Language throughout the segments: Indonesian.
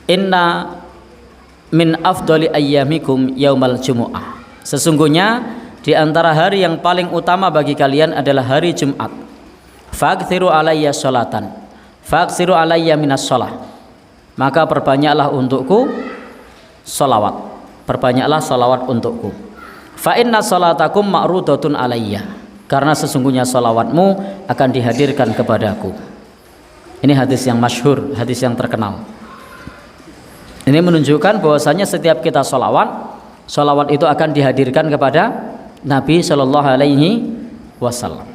Inna min afdali ayyamikum yaumal jumu'ah. Sesungguhnya di antara hari yang paling utama bagi kalian adalah hari Jumat. Faghfiru alayya sholatan, faghfiru alayya minas sholah. Maka perbanyaklah untukku sholawat, perbanyaklah sholawat untukku. Fa inna sholatakum ma'rudatun alayya, karena sesungguhnya sholawatmu akan dihadirkan kepadaku. Ini hadis yang masyhur, hadis yang terkenal. Ini menunjukkan bahwasanya setiap kita sholawat itu akan dihadirkan kepada Nabi Shallallahu Alaihi Wasallam.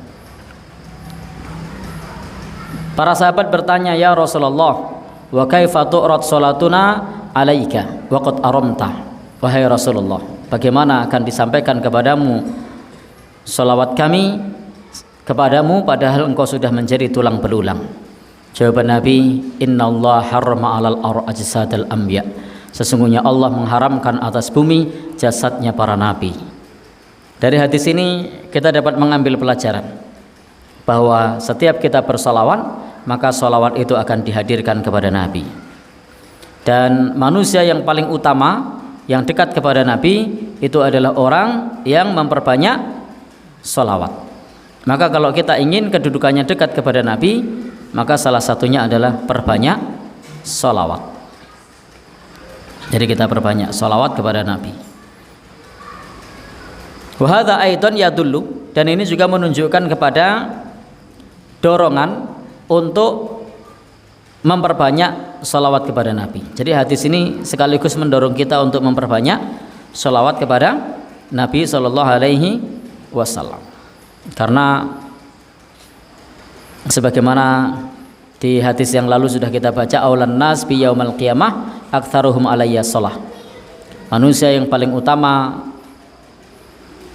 Para sahabat bertanya, ya Rasulullah, wa kaifa tu'rad sholatuna alaika wa qad aramta. Wahai Rasulullah, bagaimana akan disampaikan kepadamu sholawat kami kepadamu padahal engkau sudah menjadi tulang belulang? Jawaban Nabi, innallaha harrama 'alal ajsadil anbiya. Sesungguhnya Allah mengharamkan atas bumi jasadnya para nabi. Dari hadis ini kita dapat mengambil pelajaran bahwa setiap kita bersolawat, maka solawat itu akan dihadirkan kepada Nabi. Dan manusia yang paling utama yang dekat kepada Nabi itu adalah orang yang memperbanyak solawat. Maka kalau kita ingin kedudukannya dekat kepada Nabi, maka salah satunya adalah perbanyak solawat. Jadi kita perbanyak solawat kepada Nabi. Wa hadza aidan yadullu, dan ini juga menunjukkan kepada dorongan untuk memperbanyak solawat kepada Nabi. Jadi hadis ini sekaligus mendorong kita untuk memperbanyak solawat kepada Nabi Shallallahu Alaihi Wasallam. Karena sebagaimana di hadis yang lalu sudah kita baca, aulan nas bi yaumal qiyamah aktsaruhum alayya shalah. Manusia yang paling utama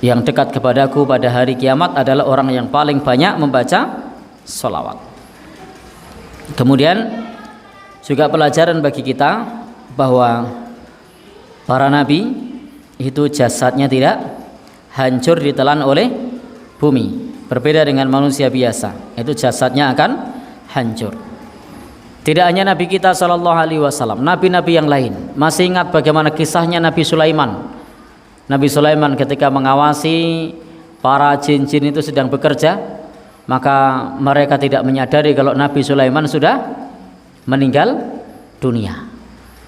yang dekat kepadaku pada hari kiamat adalah orang yang paling banyak membaca sholawat. Kemudian juga pelajaran bagi kita bahwa para nabi itu jasadnya tidak hancur ditelan oleh bumi. Berbeda dengan manusia biasa, itu jasadnya akan hancur. Tidak hanya Nabi kita Shallallahu Alaihi Wasallam, nabi-nabi yang lain. Masih ingat bagaimana kisahnya Nabi Sulaiman? Nabi Sulaiman ketika mengawasi para jin-jin itu sedang bekerja, maka mereka tidak menyadari kalau Nabi Sulaiman sudah meninggal dunia.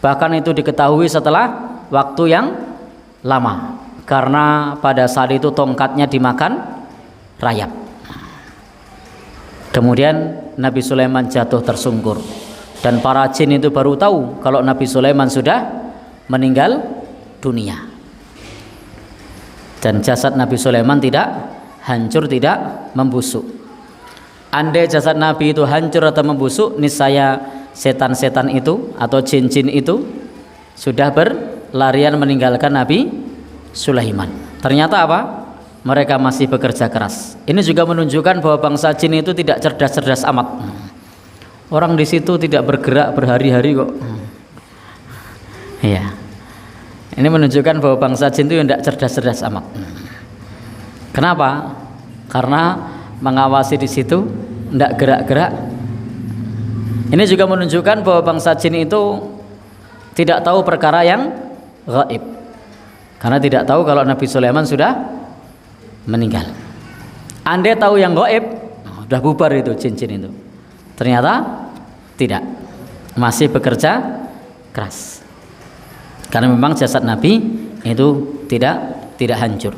Bahkan itu diketahui setelah waktu yang lama, karena pada saat itu tongkatnya dimakan rayap. Kemudian Nabi Sulaiman jatuh tersungkur, dan para jin itu baru tahu kalau Nabi Sulaiman sudah meninggal dunia. Dan jasad Nabi Sulaiman tidak hancur, tidak membusuk. Andai jasad Nabi itu hancur atau membusuk, niscaya setan-setan itu atau jin-jin itu sudah berlarian meninggalkan Nabi Sulaiman. Ternyata apa? Mereka masih bekerja keras. Ini juga menunjukkan bahwa bangsa jin itu tidak cerdas-cerdas amat. Orang di situ tidak bergerak berhari-hari kok. Iya. Ini menunjukkan bahwa bangsa jin itu tidak cerdas-cerdas amat. Kenapa? Karena mengawasi di situ tidak gerak-gerak. Ini juga menunjukkan bahwa bangsa jin itu tidak tahu perkara yang gaib. Karena tidak tahu kalau Nabi Sulaiman sudah meninggal. Andai tahu yang gaib, sudah bubar itu jin-jin itu. Ternyata tidak, masih bekerja keras. Karena memang jasad Nabi itu tidak hancur.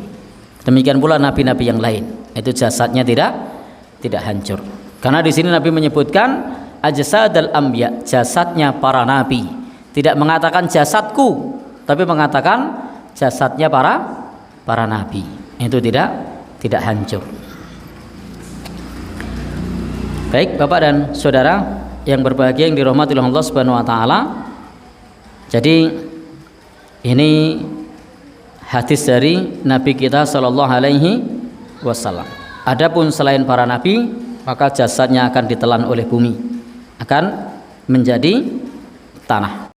Demikian pula nabi-nabi yang lain, itu jasadnya tidak hancur. Karena di sini Nabi menyebutkan ajsadal anbiya, jasadnya para nabi. Tidak mengatakan jasadku, tapi mengatakan jasadnya para nabi. Itu tidak hancur. Baik, Bapak dan Saudara yang berbahagia yang dirahmati oleh Allah Subhanahu wa taala. Jadi ini hadis dari Nabi kita Shallallahu Alaihi Wasallam. Adapun selain para nabi, maka jasadnya akan ditelan oleh bumi, akan menjadi tanah.